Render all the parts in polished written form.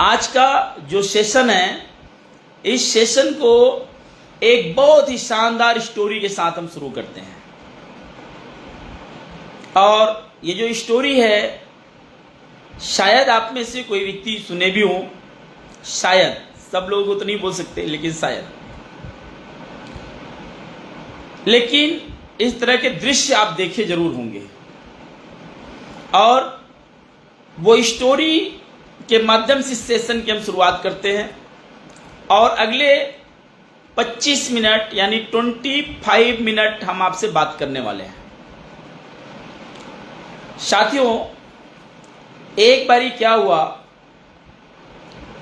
आज का जो सेशन है, इस सेशन को एक बहुत ही शानदार स्टोरी के साथ हम शुरू करते हैं। और ये जो स्टोरी है, शायद आप में से कोई व्यक्ति सुने भी हो, शायद, सब लोगों को तो नहीं बोल सकते, लेकिन शायद। लेकिन इस तरह के दृश्य आप देखे जरूर होंगे। और वो स्टोरी के माध्यम से सेशन की हम शुरुआत करते हैं और अगले 25 मिनट यानी 25 मिनट हम आपसे बात करने वाले हैं। साथियों, एक बारी क्या हुआ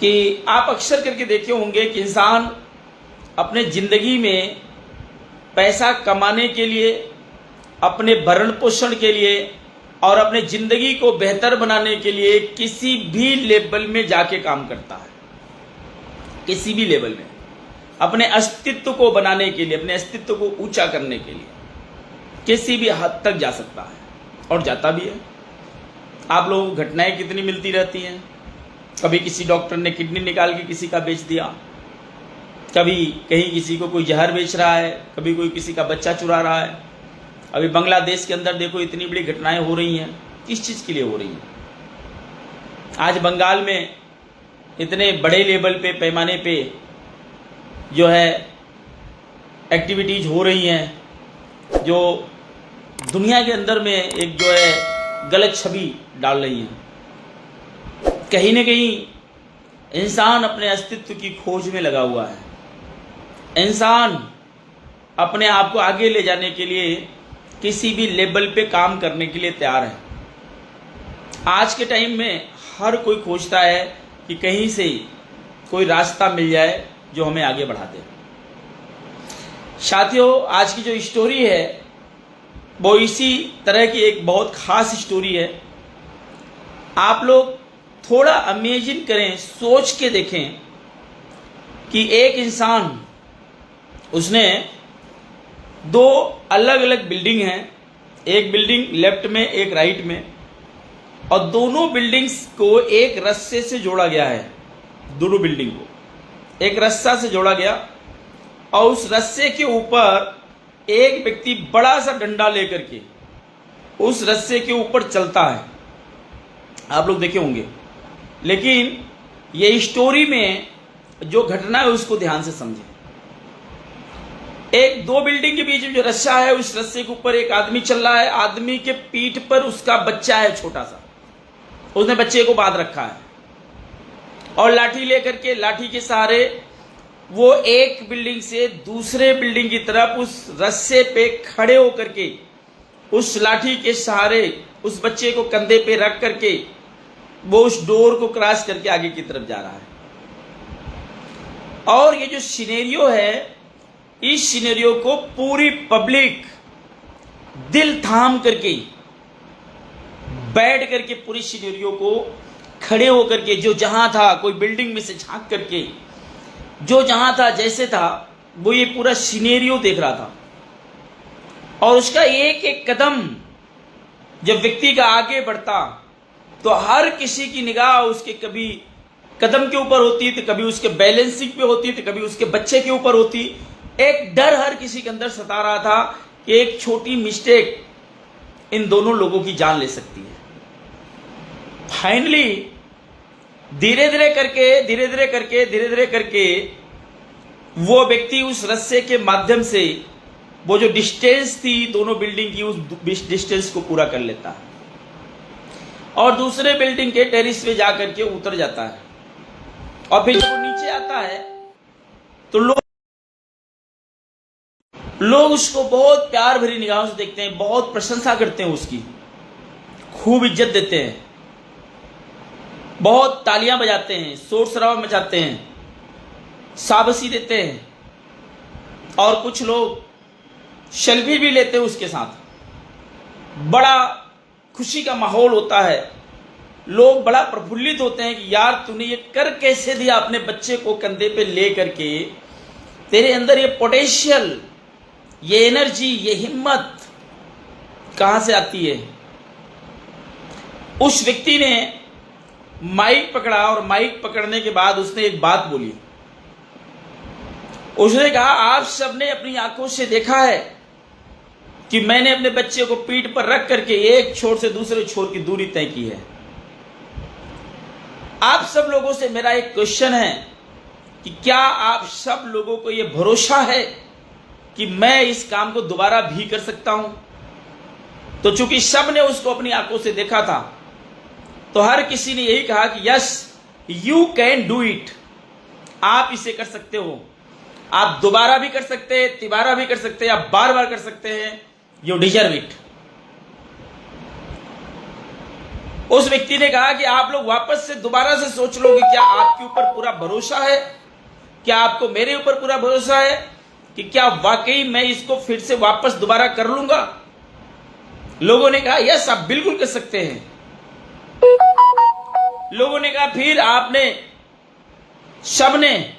कि आप अक्सर करके देखे होंगे कि इंसान अपने जिंदगी में पैसा कमाने के लिए, अपने भरण पोषण के लिए और अपने जिंदगी को बेहतर बनाने के लिए किसी भी लेवल में जाके काम करता है। किसी भी लेवल में अपने अस्तित्व को बनाने के लिए, अपने अस्तित्व को ऊंचा करने के लिए किसी भी हद तक जा सकता है और जाता भी है। आप लोगों को घटनाएं कितनी मिलती रहती हैं। कभी किसी डॉक्टर ने किडनी निकाल के किसी का बेच दिया, कभी कहीं किसी को कोई जहर बेच रहा है, कभी कोई किसी का बच्चा चुरा रहा है। अभी बांग्लादेश के अंदर देखो, इतनी बड़ी घटनाएं हो रही हैं। किस चीज़ के लिए हो रही हैं? आज बंगाल में इतने बड़े लेवल पे, पैमाने पे जो है एक्टिविटीज हो रही हैं, जो दुनिया के अंदर में एक जो है गलत छवि डाल रही हैं। कहीं ना कहीं इंसान अपने अस्तित्व की खोज में लगा हुआ है। इंसान अपने आप को आगे ले जाने के लिए किसी भी लेवल पे काम करने के लिए तैयार है। आज के टाइम में हर कोई खोजता है कि कहीं से कोई रास्ता मिल जाए जो हमें आगे बढ़ा दे। साथियों, आज की जो स्टोरी है वो इसी तरह की एक बहुत खास स्टोरी है। आप लोग थोड़ा इमेजिन करें, सोच के देखें कि एक इंसान, उसने दो अलग अलग बिल्डिंग हैं, एक बिल्डिंग लेफ्ट में, एक राइट में, और दोनों बिल्डिंग्स को एक रस्से से जोड़ा गया है। दोनों बिल्डिंग को एक रस्सा से जोड़ा गया और उस रस्से के ऊपर एक व्यक्ति बड़ा सा डंडा लेकर के उस रस्से के ऊपर चलता है। आप लोग देखे होंगे। लेकिन ये स्टोरी में जो घटना है उसको ध्यान से समझें। एक दो बिल्डिंग के बीच में जो रस्सा है, उस रस्से के ऊपर एक आदमी चल रहा है। आदमी के पीठ पर उसका बच्चा है, छोटा सा, उसने बच्चे को बांध रखा है और लाठी लेकर के, लाठी के सहारे वो एक बिल्डिंग से दूसरे बिल्डिंग की तरफ उस रस्से पे खड़े होकर के, उस लाठी के सहारे उस बच्चे को कंधे पे रख करके वो उस डोर को क्रॉस करके आगे की तरफ जा रहा है। और ये जो सिनेरियो है, इस सिनेरियो को पूरी पब्लिक दिल थाम करके बैठ करके, पूरी सिनेरियो को खड़े होकर के, जो जहां था, कोई बिल्डिंग में से झांक करके जो जहां था, जैसे था, वो ये पूरा सिनेरियो देख रहा था। और उसका एक एक कदम जब व्यक्ति का आगे बढ़ता तो हर किसी की निगाह उसके कभी कदम के ऊपर होती, तो कभी उसके बैलेंसिंग पे होती, तो कभी उसके बच्चे के ऊपर होती। एक डर हर किसी के अंदर सता रहा था कि एक छोटी मिस्टेक इन दोनों लोगों की जान ले सकती है। फाइनली धीरे धीरे करके वो व्यक्ति उस रस्से के माध्यम से वो जो डिस्टेंस थी दोनों बिल्डिंग की, उस डिस्टेंस को पूरा कर लेता है और दूसरे बिल्डिंग के टेरिस पे जाकर के उतर जाता है। और फिर जब वो नीचे आता है तो लोग उसको बहुत प्यार भरी निगाहों से देखते हैं, बहुत प्रशंसा करते हैं, उसकी खूब इज्जत देते हैं, बहुत तालियां बजाते हैं, शोर शराबा मचाते हैं, शाबाशी देते हैं और कुछ लोग सेल्फी भी लेते हैं उसके साथ। बड़ा खुशी का माहौल होता है। लोग बड़ा प्रफुल्लित होते हैं कि यार तूने ये कर कैसे दिया, अपने बच्चे को कंधे पे ले करके, तेरे अंदर ये पोटेंशियल, ये एनर्जी, ये हिम्मत कहां से आती है। उस व्यक्ति ने माइक पकड़ा और माइक पकड़ने के बाद उसने एक बात बोली। उसने कहा, आप सबने अपनी आंखों से देखा है कि मैंने अपने बच्चे को पीठ पर रख करके एक छोर से दूसरे छोर की दूरी तय की है। आप सब लोगों से मेरा एक क्वेश्चन है कि क्या आप सब लोगों को यह भरोसा है कि मैं इस काम को दोबारा भी कर सकता हूं? तो चूंकि सब ने उसको अपनी आंखों से देखा था, तो हर किसी ने यही कहा कि yes, you can do it. आप इसे कर सकते हो। आप दोबारा भी कर सकते हैं, तिबारा भी कर सकते हैं, आप बार बार कर सकते हैं। You deserve it. उस व्यक्ति ने कहा कि आप लोग वापस से दोबारा से सोच लो कि क्या आपके ऊपर पूरा भरोसा है, क्या आपको मेरे ऊपर पूरा भरोसा है कि क्या वाकई मैं इसको फिर से वापस दोबारा कर लूंगा। लोगों ने कहा यस, आप बिल्कुल कर सकते हैं। लोगों ने कहा फिर आपने सबने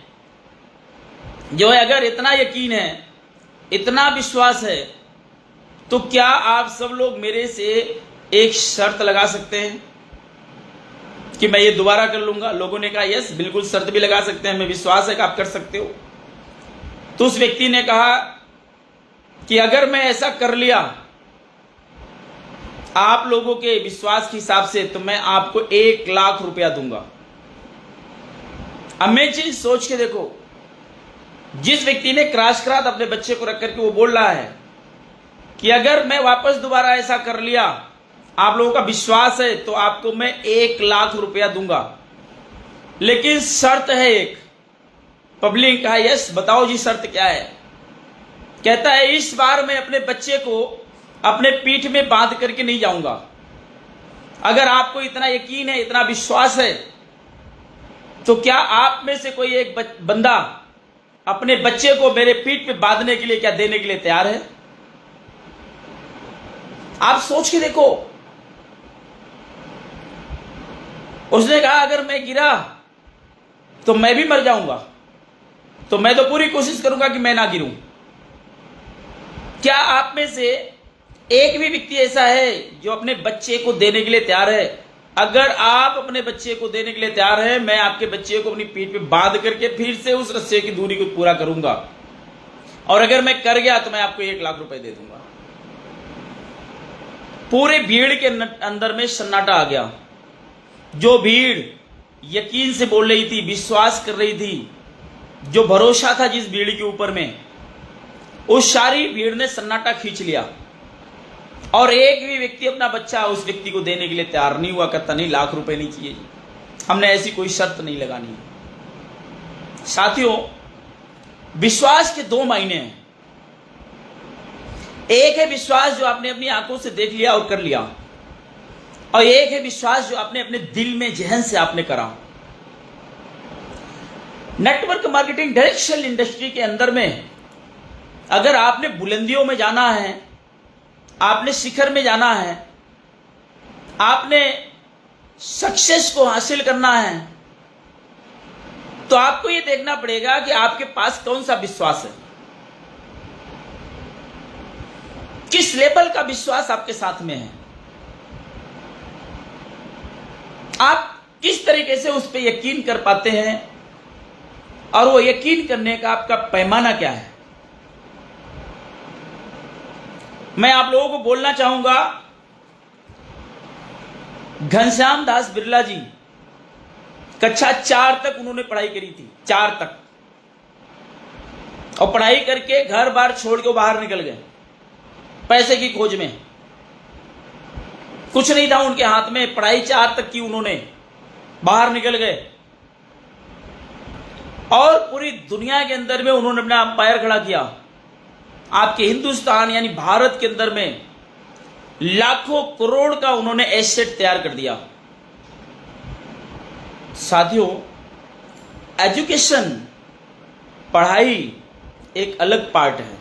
जो है, अगर इतना यकीन है, इतना विश्वास है, तो क्या आप सब लोग मेरे से एक शर्त लगा सकते हैं कि मैं ये दोबारा कर लूंगा। लोगों ने कहा यस, बिल्कुल शर्त भी लगा सकते हैं, हमें विश्वास है कि आप कर सकते हो। तो उस व्यक्ति ने कहा कि अगर मैं ऐसा कर लिया आप लोगों के विश्वास के हिसाब से, तो मैं आपको 1 लाख रुपया दूंगा। अब मैं चीज सोच के देखो, जिस व्यक्ति ने क्रैश करात अपने बच्चे को रख करके वो बोल रहा है कि अगर मैं वापस दोबारा ऐसा कर लिया, आप लोगों का विश्वास है, तो आपको मैं 1 लाख रुपया दूंगा, लेकिन शर्त है एक। पब्लिक कहा यस, बताओ जी शर्त क्या है। कहता है इस बार मैं अपने बच्चे को अपने पीठ में बांध करके नहीं जाऊंगा। अगर आपको इतना यकीन है, इतना विश्वास है, तो क्या आप में से कोई एक बंदा अपने बच्चे को मेरे पीठ पे बांधने के लिए, क्या देने के लिए तैयार है? आप सोच के देखो। उसने कहा अगर मैं गिरा तो मैं भी मर जाऊंगा, तो मैं तो पूरी कोशिश करूंगा कि मैं ना गिरूं। क्या आप में से एक भी व्यक्ति ऐसा है जो अपने बच्चे को देने के लिए तैयार है? अगर आप अपने बच्चे को देने के लिए तैयार है, मैं आपके बच्चे को अपनी पीठ पे बांध करके फिर से उस रस्से की दूरी को पूरा करूंगा, और अगर मैं कर गया तो मैं आपको 1 लाख रुपए दे दूंगा। पूरे भीड़ के अंदर में सन्नाटा आ गया। जो भीड़ यकीन से बोल रही थी, विश्वास कर रही थी, जो भरोसा था जिस भीड़ के ऊपर में, उस सारी भीड़ ने सन्नाटा खींच लिया, और एक भी व्यक्ति अपना बच्चा उस व्यक्ति को देने के लिए तैयार नहीं हुआ। कहता नहीं, लाख रुपए नहीं चाहिए, हमने ऐसी कोई शर्त नहीं लगानी। साथियों, विश्वास के 2 मायने हैं। एक है विश्वास जो आपने अपनी आंखों से देख लिया और कर लिया, और एक है विश्वास जो आपने अपने दिल में, जहन से आपने करा। Network marketing direct sale industry के अंदर में अगर आपने बुलंदियों में जाना है, आपने शिखर में जाना है, आपने सक्सेस को हासिल करना है, तो आपको यह देखना पड़ेगा कि आपके पास कौन सा विश्वास है, किस लेवल का विश्वास आपके साथ में है, आप किस तरीके से उस पर यकीन कर पाते हैं, और वो यकीन करने का आपका पैमाना क्या है। मैं आप लोगों को बोलना चाहूंगा, घनश्याम दास बिरला जी कक्षा 4 तक उन्होंने पढ़ाई करी थी, 4 तक, और पढ़ाई करके घर बार छोड़ के बाहर निकल गए पैसे की खोज में। कुछ नहीं था उनके हाथ में, पढ़ाई 4 तक की उन्होंने, बाहर निकल गए, और पूरी दुनिया के अंदर में उन्होंने अपना अंपायर खड़ा किया। आपके हिंदुस्तान यानी भारत के अंदर में लाखों करोड़ का उन्होंने एसेट तैयार कर दिया। साथियों, एजुकेशन, पढ़ाई एक अलग पार्ट है,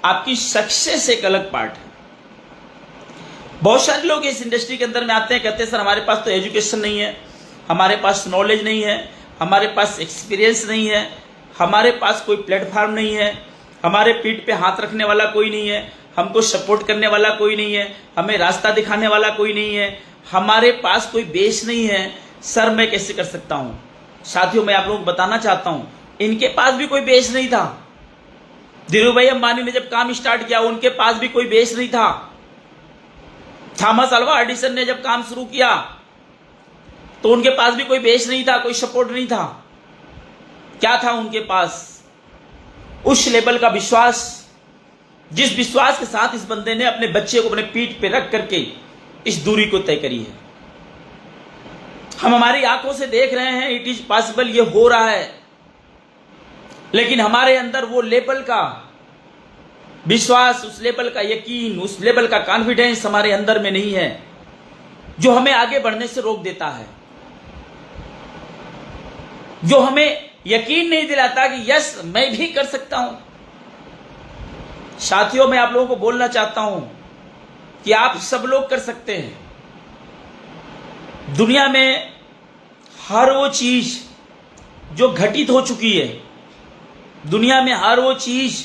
आपकी सक्सेस एक अलग पार्ट है। बहुत सारे लोग इस इंडस्ट्री के अंदर में आते हैं, कहते हैं सर हमारे पास तो एजुकेशन नहीं है, हमारे पास नॉलेज नहीं है, हमारे पास एक्सपीरियंस नहीं है, हमारे पास कोई प्लेटफॉर्म नहीं है, हमारे पीठ पे हाथ रखने वाला कोई नहीं है, हमको सपोर्ट करने वाला कोई नहीं है, हमें रास्ता दिखाने वाला कोई नहीं है, हमारे पास कोई बेस नहीं है। सर मैं कैसे कर सकता हूं? साथियों, मैं आप लोगों को बताना चाहता हूं, इनके पास भी कोई बेस नहीं था। धीरूभाई अंबानी ने जब काम स्टार्ट किया, उनके पास भी कोई बेस नहीं था। थॉमस अल्वा एडिसन ने जब काम शुरू किया तो उनके पास भी कोई बेस नहीं था, कोई सपोर्ट नहीं था। क्या था उनके पास? उस लेवल का विश्वास, जिस विश्वास के साथ इस बंदे ने अपने बच्चे को अपने पीठ पे रख करके इस दूरी को तय करी है। हम हमारी आंखों से देख रहे हैं, इट इज पॉसिबल, ये हो रहा है, लेकिन हमारे अंदर वो लेवल का विश्वास, उस लेवल का यकीन, उस लेवल का कॉन्फिडेंस हमारे अंदर में नहीं है, जो हमें आगे बढ़ने से रोक देता है, जो हमें यकीन नहीं दिलाता कि यस मैं भी कर सकता हूं। साथियों, मैं आप लोगों को बोलना चाहता हूं कि आप सब लोग कर सकते हैं। दुनिया में हर वो चीज जो घटित हो चुकी है, दुनिया में हर वो चीज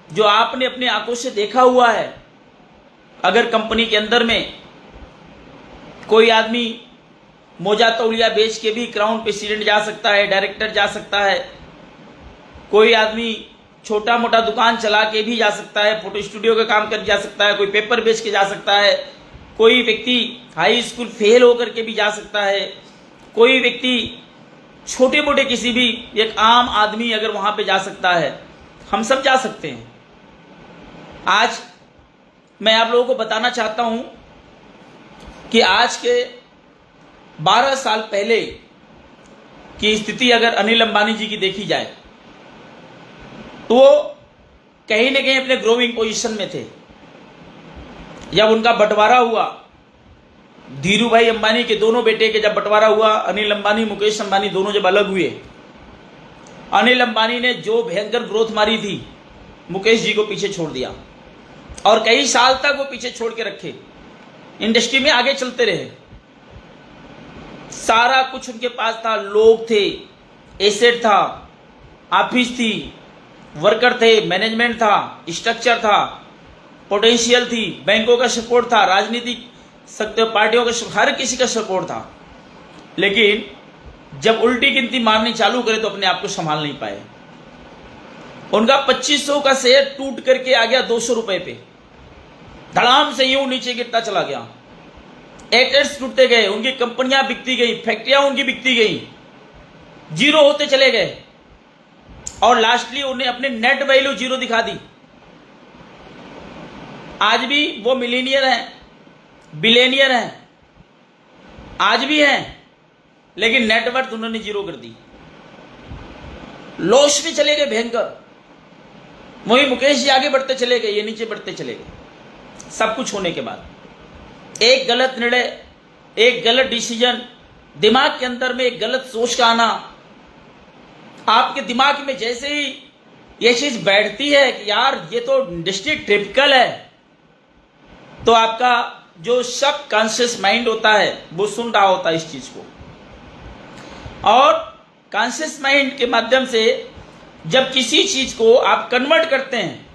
जो आपने अपनी आंखों से देखा हुआ है, अगर कंपनी के अंदर में कोई आदमी मोजा तौलिया बेच के भी क्राउन प्रेसिडेंट जा सकता है, डायरेक्टर जा सकता है, कोई आदमी छोटा मोटा दुकान चला के भी जा सकता है, फोटो स्टूडियो का काम कर जा सकता है, कोई पेपर बेच के जा सकता है, कोई व्यक्ति हाई स्कूल फेल होकर के भी जा सकता है, कोई व्यक्ति छोटे मोटे किसी भी एक आम आदमी अगर वहां पे जा सकता है, हम सब जा सकते हैं। आज मैं आप लोगों को बताना चाहता हूं कि आज के 12 साल पहले की स्थिति अगर अनिल अंबानी जी की देखी जाए तो वो कहीं ना कहीं अपने ग्रोइंग पोजीशन में थे। जब उनका बंटवारा हुआ, धीरूभाई अंबानी के दोनों बेटे के जब बंटवारा हुआ, अनिल अंबानी मुकेश अंबानी दोनों जब अलग हुए, अनिल अंबानी ने जो भयंकर ग्रोथ मारी थी, मुकेश जी को पीछे छोड़ दिया और कई साल तक वो पीछे छोड़ के रखे। इंडस्ट्री में आगे चलते रहे, सारा कुछ उनके पास था, लोग थे, एसेट था, ऑफिस थी, वर्कर थे, मैनेजमेंट था, स्ट्रक्चर था, पोटेंशियल थी, बैंकों का सपोर्ट था, राजनीतिक पार्टियों का, हर किसी का सपोर्ट था। लेकिन जब उल्टी गिनती मारनी चालू करे तो अपने आप को संभाल नहीं पाए। उनका 2500 का शेयर टूट करके आ गया 200 रुपए पे, धड़ाम से यूं नीचे गिरता चला गया। एसेट्स टूटते गए, उनकी कंपनियां बिकती गई, फैक्ट्रियां उनकी बिकती गई, जीरो होते चले गए और लास्टली उन्हें अपने नेट वैल्यू जीरो दिखा दी। आज भी वो मिलीनियर हैं, बिलियनियर हैं, आज भी हैं, लेकिन नेटवर्थ उन्होंने जीरो कर दी, लॉस में चले गए भयंकर। वही मुकेश जी आगे बढ़ते चले गए, ये नीचे बढ़ते चले गए। सब कुछ होने के बाद एक गलत निर्णय, एक गलत डिसीजन, दिमाग के अंदर में एक गलत सोच का आना, आपके दिमाग में जैसे ही ये चीज बैठती है कि यार ये तो इंडस्ट्री टिपिकल है, तो आपका जो सब कॉन्शियस माइंड होता है वो सुन रहा होता है इस चीज को, और कॉन्शियस माइंड के माध्यम से जब किसी चीज को आप कन्वर्ट करते हैं,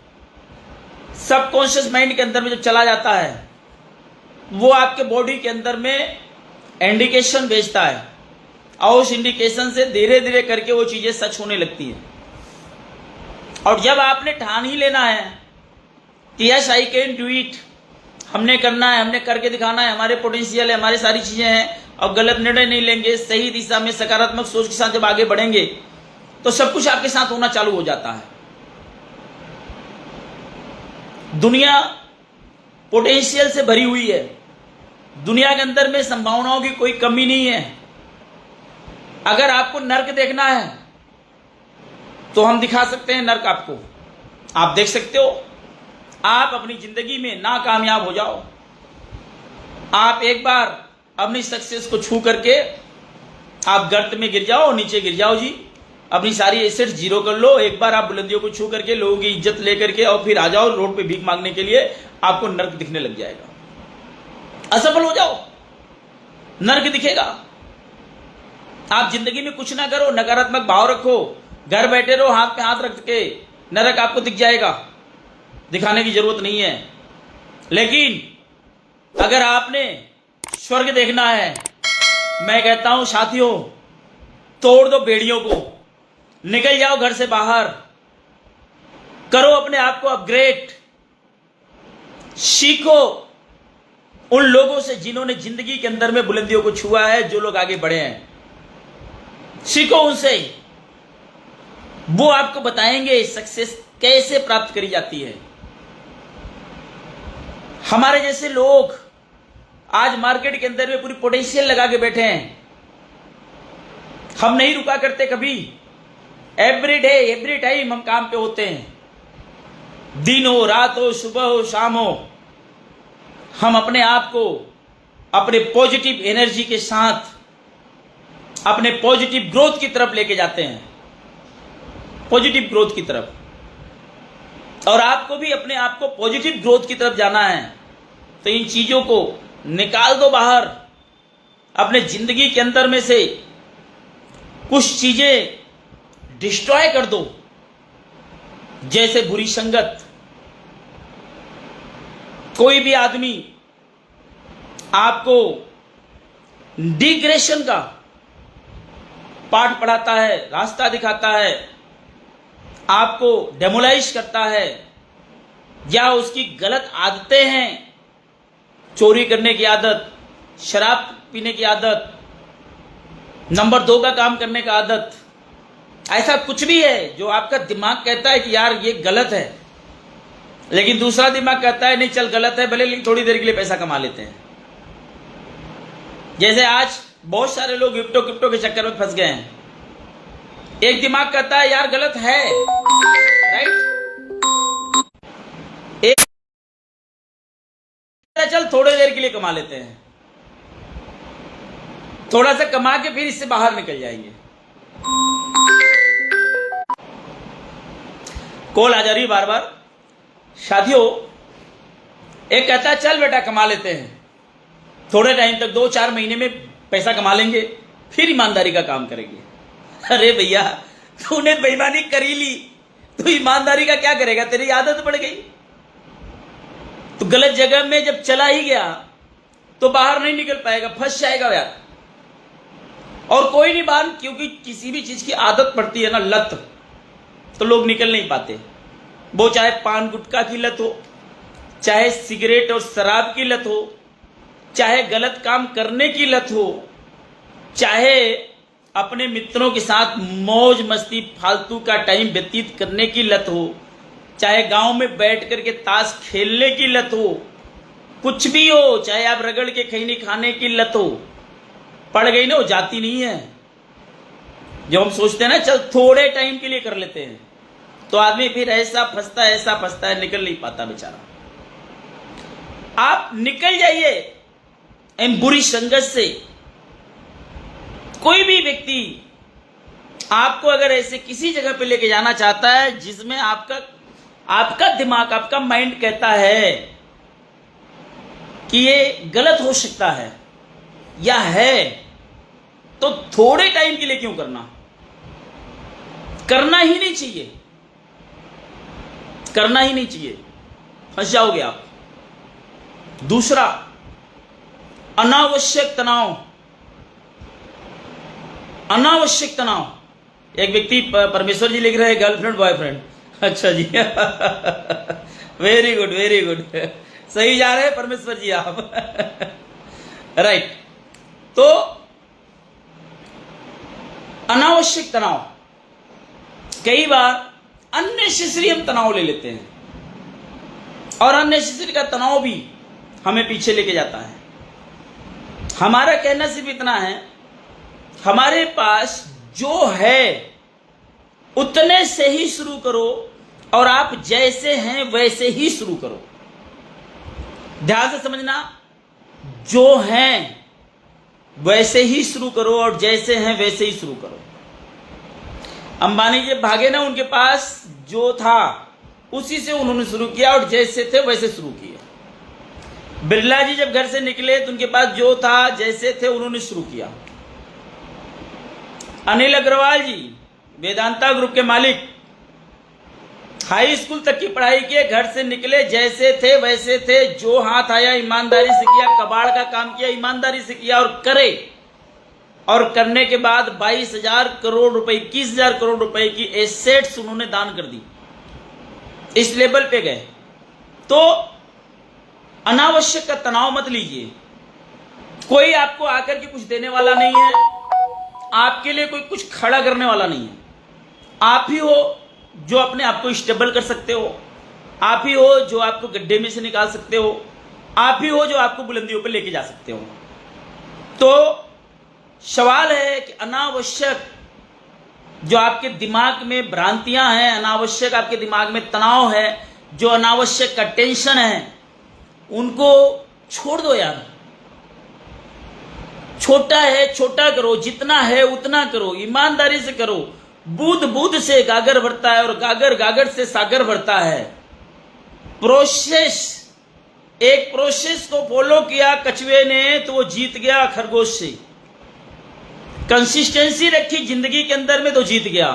सब कॉन्शियस माइंड के अंदर में जब चला जाता है, वो आपके बॉडी के अंदर में इंडिकेशन भेजता है और उस इंडिकेशन से धीरे धीरे करके वो चीजें सच होने लगती है। और जब आपने ठान ही लेना है कि yes I can do it, हमने करना है, हमने करके दिखाना है, हमारे पोटेंशियल है, हमारी सारी चीजें हैं, और गलत निर्णय नहीं लेंगे, सही दिशा में सकारात्मक सोच के साथ जब आगे बढ़ेंगे तो सब कुछ आपके साथ होना चालू हो जाता है। दुनिया पोटेंशियल से भरी हुई है, दुनिया के अंदर में संभावनाओं की कोई कमी नहीं है। अगर आपको नर्क देखना है तो हम दिखा सकते हैं नर्क आपको, आप देख सकते हो। आप अपनी जिंदगी में नाकामयाब हो जाओ, आप एक बार अपनी सक्सेस को छू करके आप गर्त में गिर जाओ, नीचे गिर जाओ जी, अपनी सारी एसेट्स जीरो कर लो, एक बार आप बुलंदियों को छू करके लोगों की इज्जत लेकर के और फिर आ जाओ रोड पे भीख मांगने के लिए, आपको नर्क दिखने लग जाएगा। असफल हो जाओ, नर्क दिखेगा। आप जिंदगी में कुछ ना करो, नकारात्मक भाव रखो, घर बैठे रहो हाथ पे हाथ रख के, नरक आपको दिख जाएगा, दिखाने की जरूरत नहीं है। लेकिन अगर आपने स्वर्ग देखना है, मैं कहता हूं साथियों, तोड़ दो बेड़ियों को, निकल जाओ घर से बाहर, करो अपने आप को अपग्रेड, सीखो उन लोगों से जिन्होंने जिंदगी के अंदर में बुलंदियों को छुआ है, जो लोग आगे बढ़े हैं, सीखो उनसे। वो आपको बताएंगे सक्सेस कैसे प्राप्त करी जाती है। हमारे जैसे लोग आज मार्केट के अंदर में पूरी पोटेंशियल लगा के बैठे हैं। हम नहीं रुका करते कभी, एवरी डे एवरी टाइम हम काम पे होते हैं। दिन हो, रात हो, सुबह हो, शाम हो, हम अपने आप को अपने पॉजिटिव एनर्जी के साथ अपने पॉजिटिव ग्रोथ की तरफ लेके जाते हैं, पॉजिटिव ग्रोथ की तरफ। और आपको भी अपने आप को पॉजिटिव ग्रोथ की तरफ जाना है तो इन चीजों को निकाल दो बाहर। अपने जिंदगी के अंदर में से कुछ चीजें डिस्ट्रॉय कर दो, जैसे बुरी संगत। कोई भी आदमी आपको डिग्रेशन का पाठ पढ़ाता है, रास्ता दिखाता है, आपको डेमोलाइज करता है, या उसकी गलत आदतें हैं, चोरी करने की आदत, शराब पीने की आदत, नंबर 2 का काम करने का आदत, ऐसा कुछ भी है जो आपका दिमाग कहता है कि यार ये गलत है, लेकिन दूसरा दिमाग कहता है नहीं चल गलत है भले, लेकिन थोड़ी देर के लिए पैसा कमा लेते हैं। जैसे आज बहुत सारे लोग क्रिप्टो के चक्कर में फंस गए हैं। एक दिमाग कहता है यार गलत है, राइट, एक चल थोड़ी देर के लिए कमा लेते हैं, थोड़ा सा कमा के फिर इससे बाहर निकल जाएंगे। कॉल आ जा रही बार बार। साथियों, एक कहता है चल बेटा कमा लेते हैं, थोड़े टाइम तक 2-4 महीने में पैसा कमा लेंगे, फिर ईमानदारी का काम करेंगे। अरे भैया, तूने बेईमानी करी ली, तो ईमानदारी का क्या करेगा? तेरी आदत पड़ गई। तो गलत जगह में जब चला ही गया तो बाहर नहीं निकल पाएगा, फंस जाएगा यार। और कोई नहीं बाहर, क्योंकि किसी भी चीज की आदत पड़ती है ना, लत, तो लोग निकल नहीं पाते। वो चाहे पान गुटखा की लत हो, चाहे सिगरेट और शराब की लत हो, चाहे गलत काम करने की लत हो, चाहे अपने मित्रों के साथ मौज मस्ती फालतू का टाइम व्यतीत करने की लत हो, चाहे गांव में बैठ करके ताश खेलने की लत हो, कुछ भी हो, चाहे आप रगड़ के खैनी खाने की लत हो, पड़ गई ना, वो जाती नहीं है। जो हम सोचते हैं ना चल थोड़े टाइम के लिए कर लेते हैं, तो आदमी फिर ऐसा फंसता है, निकल नहीं पाता बेचारा। आप निकल जाइए इन बुरी संगत से। कोई भी व्यक्ति आपको अगर ऐसे किसी जगह पे लेके जाना चाहता है जिसमें आपका दिमाग, आपका माइंड कहता है कि ये गलत हो सकता है या है, तो थोड़े टाइम के लिए क्यों करना? करना ही नहीं चाहिए, करना ही नहीं चाहिए, फंस जाओगे आप। दूसरा, अनावश्यक तनाव। अनावश्यक तनाव। एक व्यक्ति परमेश्वर जी लिख रहे हैं गर्लफ्रेंड बॉयफ्रेंड। अच्छा जी वेरी गुड वेरी गुड, सही जा रहे हैं परमेश्वर जी आप राइट। तो अनावश्यक तनाव, कई बार अननेसेसरी हम तनाव ले लेते हैं, और अननेसेसरी का तनाव भी हमें पीछे लेके जाता है। हमारा कहना सिर्फ इतना है, हमारे पास जो है उतने से ही शुरू करो, और आप जैसे हैं वैसे ही शुरू करो। ध्यान से समझना, जो हैं वैसे ही शुरू करो और जैसे हैं वैसे ही शुरू करो। अंबानी जब भागे ना, उनके पास जो था उसी से उन्होंने शुरू किया और जैसे थे वैसे शुरू किया। बिरला जी जब घर से निकले तो उनके पास जो था जैसे थे उन्होंने शुरू किया। अनिल अग्रवाल जी वेदांता ग्रुप के मालिक, हाई स्कूल तक की पढ़ाई किए, घर से निकले जैसे थे वैसे थे, जो हाथ आया ईमानदारी से किया, कबाड़ का काम किया ईमानदारी से किया और करे और करने के बाद 22,000 करोड़ रुपए, 21,000 करोड़ रुपए की एसेट्स उन्होंने दान कर दी। इस लेवल पे गए। तो अनावश्यक का तनाव मत लीजिए। कोई आपको आकर के कुछ देने वाला नहीं है, आपके लिए कोई कुछ खड़ा करने वाला नहीं है। आप ही हो जो अपने आप को स्टेबल कर सकते हो, आप ही हो जो आपको गड्ढे में से निकाल सकते हो, आप ही हो जो आपको बुलंदियों पर लेके जा सकते हो। तो सवाल है कि अनावश्यक जो आपके दिमाग में भ्रांतियां हैं, अनावश्यक आपके दिमाग में तनाव है, जो अनावश्यक का टेंशन है, उनको छोड़ दो यार। छोटा है छोटा करो, जितना है उतना करो, ईमानदारी से करो। बूंद बूंद से गागर भरता है और गागर गागर से सागर भरता है। प्रोसेस, एक प्रोसेस को फॉलो किया कछुए ने तो वो जीत गया खरगोश से। कंसिस्टेंसी रखी जिंदगी के अंदर में तो जीत गया।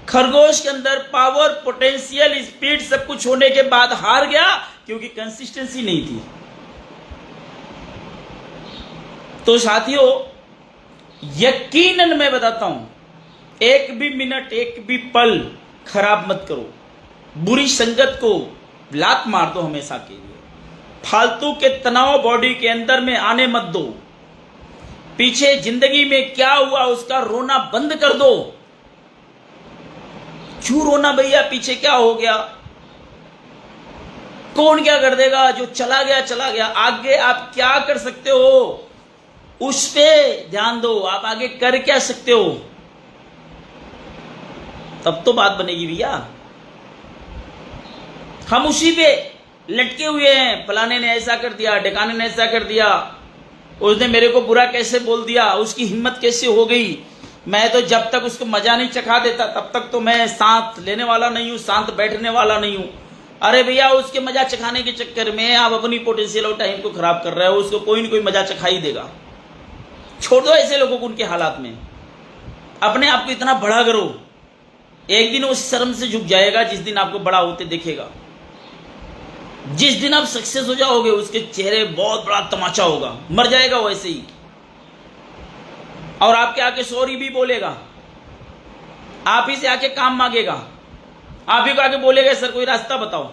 खरगोश के अंदर पावर, पोटेंशियल, स्पीड सब कुछ होने के बाद हार गया क्योंकि कंसिस्टेंसी नहीं थी। तो साथियों, यकीनन मैं बताता हूं, एक भी मिनट, एक भी पल खराब मत करो। बुरी संगत को लात मार दो हमेशा के लिए। फालतू के तनाव बॉडी के अंदर में आने मत दो। पीछे जिंदगी में क्या हुआ उसका रोना बंद कर दो। क्यों रोना भैया, पीछे क्या हो गया, कौन क्या कर देगा, जो चला गया चला गया। आगे आप क्या कर सकते हो उस पे ध्यान दो। आप आगे कर क्या सकते हो, तब तो बात बनेगी भैया। हम उसी पे लटके हुए हैं, फलाने ने ऐसा कर दिया, ढिकाने ने ऐसा कर दिया, उसने मेरे को बुरा कैसे बोल दिया, उसकी हिम्मत कैसे हो गई। मैं तो जब तक उसको मजा नहीं चखा देता तब तक तो मैं शांत लेने वाला नहीं हूं, शांत बैठने वाला नहीं हूं। अरे भैया, उसके मजा चखाने के चक्कर में आप अपनी पोटेंशियल और टाइम को खराब कर रहे हो। उसको कोई ना कोई मजा चखा ही देगा। छोड़ दो ऐसे लोगों को उनके हालात में। अपने आप को इतना बड़ा करो, एक दिन उस शर्म से झुक जाएगा जिस दिन आपको बड़ा होते देखेगा। जिस दिन आप सक्सेस हो जाओगे उसके चेहरे बहुत बड़ा तमाचा होगा, मर जाएगा वैसे ही। और आपके आके सॉरी भी बोलेगा, आप ही से आके काम मांगेगा, आप ही को आके बोलेगा सर कोई रास्ता बताओ।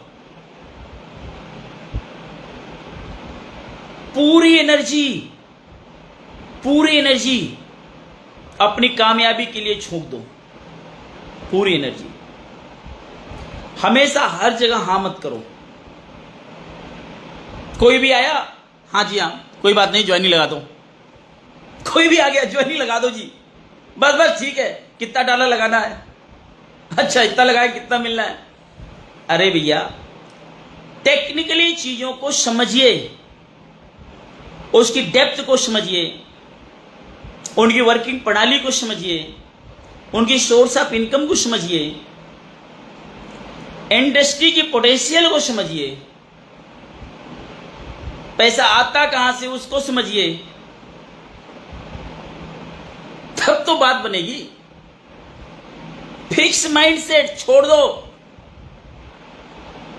पूरी एनर्जी अपनी कामयाबी के लिए झोंक दो। पूरी एनर्जी, हमेशा हर जगह हां मत करो। कोई भी आया, हाँ जी हाँ, कोई बात नहीं, ज्वाइनिंग लगा दो। कोई भी आ गया, ज्वाइनिंग लगा दो जी, बस बस ठीक है, कितना डॉलर लगाना है, अच्छा इतना लगाए, कितना मिलना है। अरे भैया, टेक्निकली चीजों को समझिए, उसकी डेप्थ को समझिए, उनकी वर्किंग प्रणाली को समझिए, उनकी सोर्स ऑफ इनकम को समझिए, इंडस्ट्री की पोटेंशियल को समझिए, पैसा आता कहां से उसको समझिए, तब तो बात बनेगी। फिक्स माइंडसेट छोड़ दो।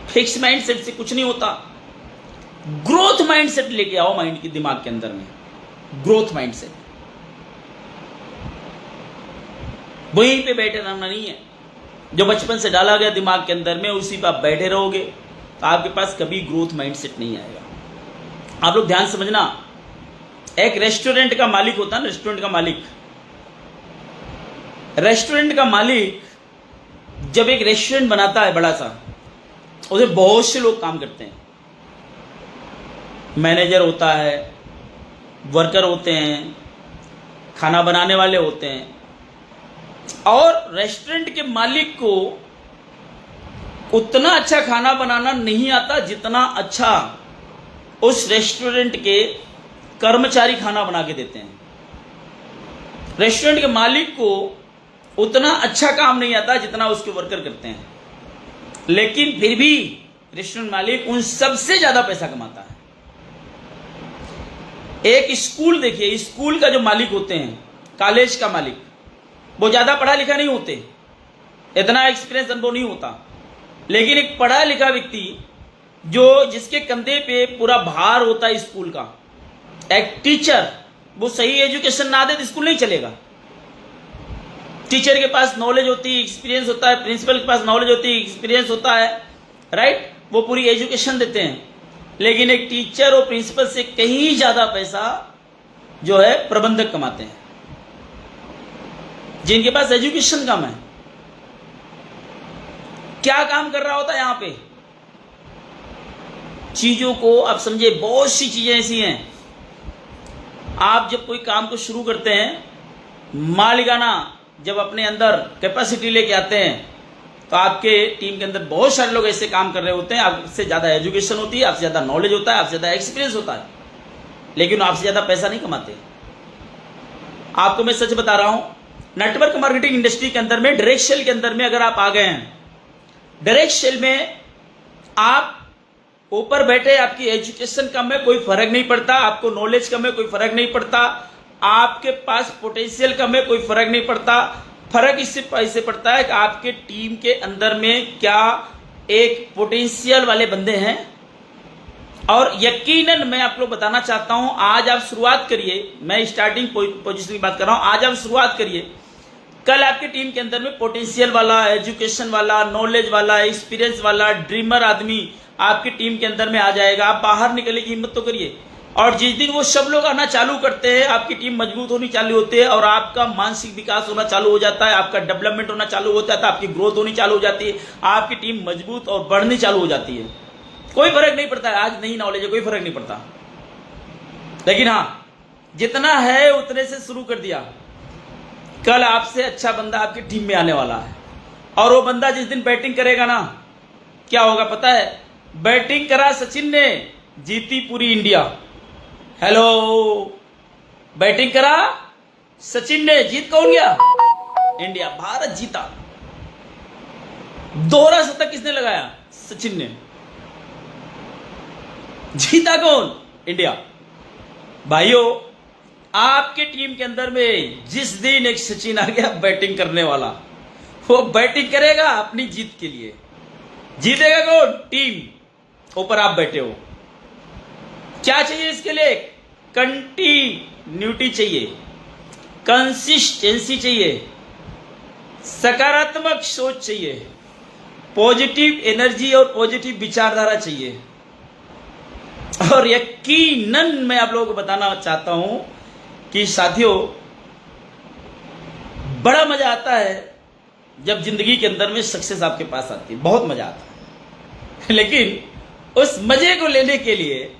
फिक्स माइंडसेट से कुछ नहीं होता। ग्रोथ माइंडसेट लेके आओ माइंड के दिमाग के अंदर में। ग्रोथ माइंडसेट, वहीं पे बैठे रहना नहीं है। जो बचपन से डाला गया दिमाग के अंदर में उसी पर आप बैठे रहोगे तो आपके पास कभी ग्रोथ माइंडसेट नहीं आएगा। आप लोग ध्यान समझना, एक रेस्टोरेंट का मालिक होता है, रेस्टोरेंट का मालिक जब एक रेस्टोरेंट बनाता है बड़ा सा, उसमें बहुत से लोग काम करते हैं। मैनेजर होता है, वर्कर होते हैं, खाना बनाने वाले होते हैं। और रेस्टोरेंट के मालिक को उतना अच्छा खाना बनाना नहीं आता जितना अच्छा उस रेस्टोरेंट के कर्मचारी खाना बना के देते हैं। रेस्टोरेंट के मालिक को उतना अच्छा काम नहीं आता जितना उसके वर्कर करते हैं, लेकिन फिर भी रेस्टोरेंट मालिक उन सबसे ज्यादा पैसा कमाता है। एक स्कूल देखिए, स्कूल का जो मालिक होते हैं, कॉलेज का मालिक, वो ज्यादा पढ़ा लिखा नहीं होते, इतना एक्सपीरियंस अनुभव नहीं होता, लेकिन एक पढ़ा लिखा व्यक्ति जिसके कंधे पे पूरा भार होता है स्कूल का, एक टीचर, वो सही एजुकेशन ना दे तो स्कूल नहीं चलेगा। टीचर के पास नॉलेज होती है, एक्सपीरियंस होता है, प्रिंसिपल के पास नॉलेज होती है, एक्सपीरियंस होता है, राइट, वो पूरी एजुकेशन देते हैं। लेकिन एक टीचर और प्रिंसिपल से कहीं ज्यादा पैसा जो है प्रबंधक कमाते हैं, जिनके पास एजुकेशन कम है। क्या काम कर रहा होता है यहां पे? चीजों को आप समझे, बहुत सी चीजें ऐसी हैं, आप जब कोई काम को शुरू करते हैं, मालिकाना जब अपने अंदर कैपेसिटी लेके आते हैं, तो आपके टीम के अंदर बहुत सारे लोग ऐसे काम कर रहे होते हैं, आपसे ज्यादा एजुकेशन होती है, आपसे ज्यादा नॉलेज होता है, आपसे ज्यादा एक्सपीरियंस होता है, लेकिन आपसे ज्यादा पैसा नहीं कमाते। आपको मैं सच बता रहा हूं, नेटवर्क मार्केटिंग इंडस्ट्री के अंदर में, डायरेक्ट सेल के अंदर में अगर आप आ गए हैं, डायरेक्ट सेल में आप ऊपर बैठे, आपकी एजुकेशन कम है कोई फर्क नहीं पड़ता, आपको नॉलेज कम है कोई फर्क नहीं पड़ता, आपके पास पोटेंशियल कम है कोई फर्क नहीं पड़ता। फर्क इससे पड़ता है कि आपके टीम के अंदर में क्या एक पोटेंशियल वाले बंदे हैं। और यकीनन मैं आप लोग बताना चाहता हूं, आज आप शुरुआत करिए, मैं स्टार्टिंग पोजीशन की बात कर रहा हूं, आज आप शुरुआत करिए, कल आपके टीम के अंदर में पोटेंशियल वाला, एजुकेशन वाला, नॉलेज वाला, एक्सपीरियंस वाला, ड्रीमर आदमी आपकी टीम के अंदर में आ जाएगा। आप बाहर निकलने की हिम्मत तो करिए। और जिस दिन वो सब लोग आना चालू करते हैं, आपकी टीम मजबूत होनी चालू होती है, और आपका मानसिक विकास होना चालू हो जाता है, आपका डेवलपमेंट होना चालू होता है, आपकी ग्रोथ होनी चालू हो जाती है, आपकी टीम मजबूत और बढ़नी चालू हो जाती है। कोई फर्क नहीं पड़ता है, आज नई नॉलेज है, कोई फर्क नहीं पड़ता। लेकिन हाँ, जितना है उतने से शुरू कर दिया, कल आपसे अच्छा बंदा आपकी टीम में आने वाला है। और वो बंदा जिस दिन बैटिंग करेगा ना, क्या होगा पता है? बैटिंग करा सचिन ने, जीती पूरी इंडिया। हेलो, बैटिंग करा सचिन ने, जीत कौन गया? इंडिया, भारत जीता। दोहरा शतक किसने लगाया? सचिन ने। जीता कौन? इंडिया। भाइयों, आपके टीम के अंदर में जिस दिन एक सचिन आ गया बैटिंग करने वाला, वो बैटिंग करेगा अपनी जीत के लिए। जीतेगा कौन? टीम। ऊपर आप बैठे हो। क्या चाहिए इसके लिए? कंटिन्यूटी चाहिए, कंसिस्टेंसी चाहिए, सकारात्मक सोच चाहिए, पॉजिटिव एनर्जी और पॉजिटिव विचारधारा चाहिए। और यकीनन मैं आप लोगों को बताना चाहता हूं कि साथियों, बड़ा मजा आता है जब जिंदगी के अंदर में सक्सेस आपके पास आती है, बहुत मजा आता है। लेकिन उस मजे को लेने के लिए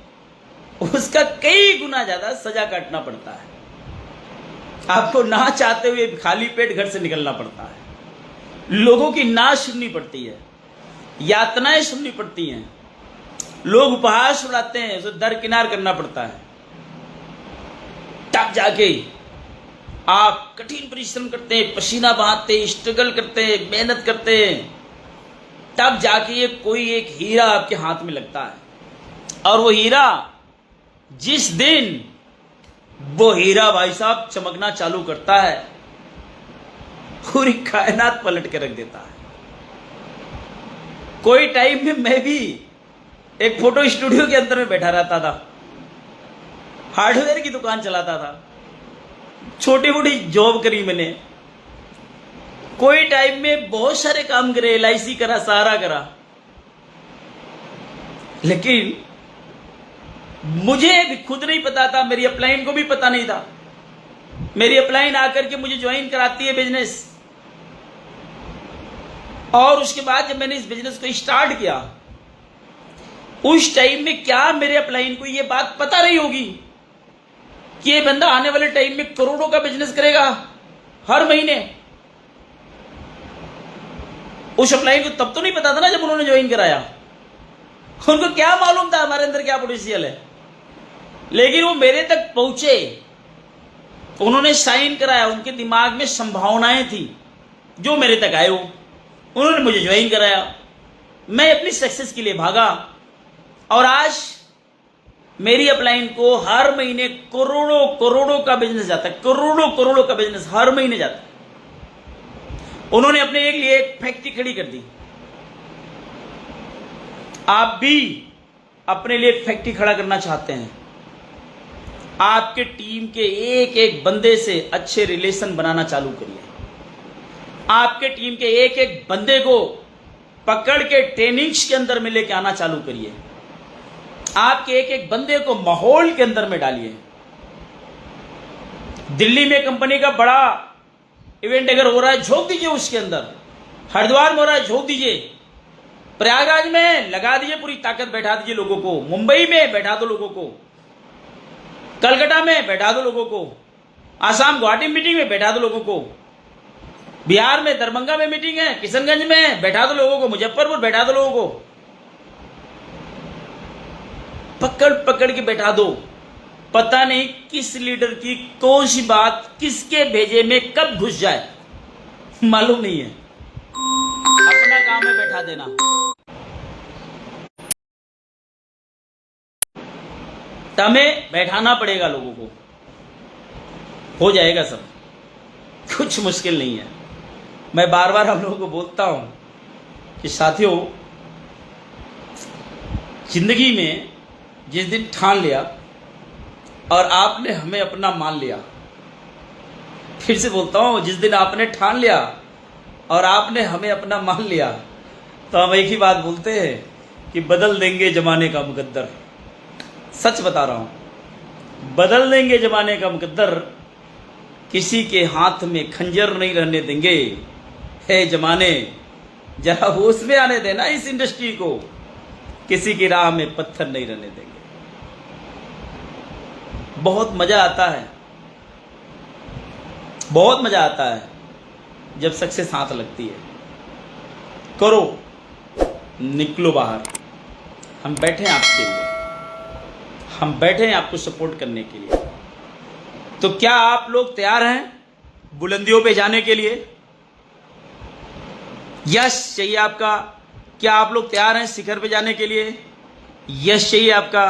उसका कई गुना ज्यादा सजा काटना पड़ता है। आपको ना चाहते हुए खाली पेट घर से निकलना पड़ता है, लोगों की ना सुननी पड़ती है, यातनाएं सुननी पड़ती हैं, लोग उपहास उड़ाते हैं, उसे दरकिनार करना पड़ता है। तब जाके आप कठिन परिश्रम करते हैं, पसीना बहाते हैं, स्ट्रगल करते हैं, मेहनत करते हैं, तब जाके ये कोई एक हीरा आपके हाथ में लगता है। और वो हीरा, जिस दिन वो हीरा भाई साहब चमकना चालू करता है, पूरी कायनात पलट के रख देता है। कोई टाइम में मैं भी एक फोटो स्टूडियो के अंदर में बैठा रहता था, हार्डवेयर की दुकान चलाता था, छोटी मोटी जॉब करी मैंने, कोई टाइम में बहुत सारे काम करे, LIC करा, सहारा करा, लेकिन मुझे भी खुद नहीं पता था, मेरी अपलाइन को भी पता नहीं था। मेरी अपलाइन आकर के मुझे ज्वाइन कराती है बिजनेस, और उसके बाद जब मैंने इस बिजनेस को स्टार्ट किया, उस टाइम में क्या मेरे अपलाइन को ये बात पता नहीं होगी कि ये बंदा आने वाले टाइम में करोड़ों का बिजनेस करेगा हर महीने। उस अपलाइन को तब तो नहीं पता था ना जब उन्होंने ज्वाइन कराया, उनको क्या मालूम था हमारे अंदर क्या पोटेंशियल है। लेकिन वो मेरे तक पहुंचे, उन्होंने साइन कराया, उनके दिमाग में संभावनाएं थी जो मेरे तक आए, उन्होंने मुझे ज्वाइन कराया, मैं अपनी सक्सेस के लिए भागा, और आज मेरी अपलाइन को हर महीने करोड़ों करोड़ों का बिजनेस जाता है, करोड़ों करोड़ों का बिजनेस हर महीने जाता है। उन्होंने अपने एक लिए एक फैक्ट्री खड़ी कर दी। आप भी अपने लिए फैक्ट्री खड़ा करना चाहते हैं, आपके टीम के एक एक बंदे से अच्छे रिलेशन बनाना चालू करिए। आपके टीम के एक एक बंदे को पकड़ के ट्रेनिंग्स के अंदर में लेके आना चालू करिए। आपके एक एक बंदे को माहौल के अंदर में डालिए। दिल्ली में कंपनी का बड़ा इवेंट अगर हो रहा है, झोंक दीजिए उसके अंदर। हरिद्वार में हो रहा है, झोंक दीजिए। प्रयागराज में लगा दीजिए, पूरी ताकत बैठा दीजिए लोगों को। मुंबई में बैठा दो लोगों को, कलकत्ता में बैठा दो लोगों को, आसाम गुवाहाटी मीटिंग में बैठा दो लोगों को, बिहार में दरभंगा में मीटिंग है, किशनगंज में बैठा दो लोगों को, मुजफ्फरपुर बैठा दो लोगों को। पकड़ पकड़ के बैठा दो। पता नहीं किस लीडर की कौन सी बात किसके भेजे में कब घुस जाए, मालूम नहीं है। अपना काम है बैठा देना। तो हमें बैठाना पड़ेगा लोगों को, हो जाएगा सब, कुछ मुश्किल नहीं है। मैं बार बार हम लोगों को बोलता हूं कि साथियों, जिंदगी में जिस दिन ठान लिया और आपने हमें अपना मान लिया, फिर से बोलता हूं, जिस दिन आपने ठान लिया और आपने हमें अपना मान लिया, तो हम एक ही बात बोलते हैं कि बदल देंगे जमाने का मुकद्दर। सच बता रहा हूं, बदल देंगे जमाने का मुकद्दर। किसी के हाथ में खंजर नहीं रहने देंगे। हे जमाने, जरा होश में आने देना इस इंडस्ट्री को। किसी की राह में पत्थर नहीं रहने देंगे। बहुत मजा आता है, बहुत मजा आता है जब सक्सेस हाथ लगती है। करो, निकलो बाहर। हम बैठे हैं आपके लिए, हम बैठे हैं आपको सपोर्ट करने के लिए। तो क्या आप लोग तैयार हैं बुलंदियों पे जाने के लिए? यश चाहिए आपका? क्या आप लोग तैयार हैं शिखर पे जाने के लिए? यश चाहिए आपका?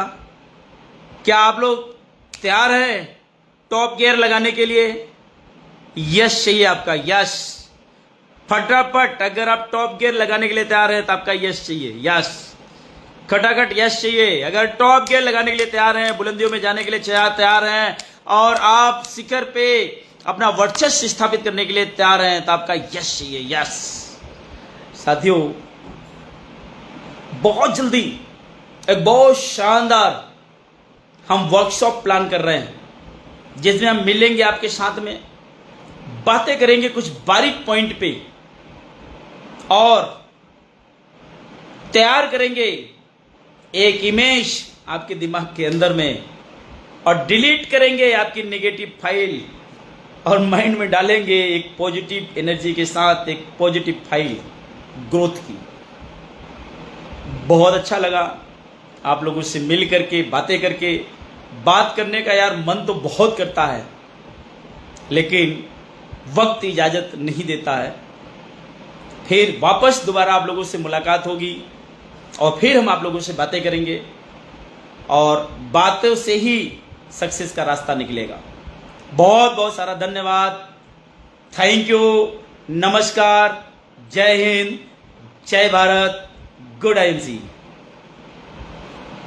क्या आप लोग तैयार हैं टॉप गियर लगाने के लिए? यश चाहिए आपका, यश। फटाफट, अगर आप टॉप गियर लगाने के लिए तैयार हैं तो आपका यश चाहिए, यश। खटाखट यश चाहिए। अगर टॉप गियर लगाने के लिए तैयार हैं, बुलंदियों में जाने के लिए तैयार हैं और आप शिखर पे अपना वर्चस्व स्थापित करने के लिए तैयार हैं, तो आपका यश चाहिए, यश। साथियों, बहुत जल्दी एक बहुत शानदार हम वर्कशॉप प्लान कर रहे हैं, जिसमें हम मिलेंगे आपके साथ में, बातें करेंगे कुछ बारीक पॉइंट पे और तैयार करेंगे एक इमेज आपके दिमाग के अंदर में और डिलीट करेंगे आपकी नेगेटिव फाइल और माइंड में डालेंगे एक पॉजिटिव एनर्जी के साथ एक पॉजिटिव फाइल ग्रोथ की। बहुत अच्छा लगा आप लोगों से मिल करके, बातें करके। बात करने का यार मन तो बहुत करता है, लेकिन वक्त इजाज़त नहीं देता है। फिर वापस दोबारा आप लोगों से मुलाकात होगी और फिर हम आप लोगों से बातें करेंगे और बातों से ही सक्सेस का रास्ता निकलेगा। बहुत बहुत सारा धन्यवाद। Thank you. नमस्कार। जय हिंद, जय भारत, गुड आईएमसी।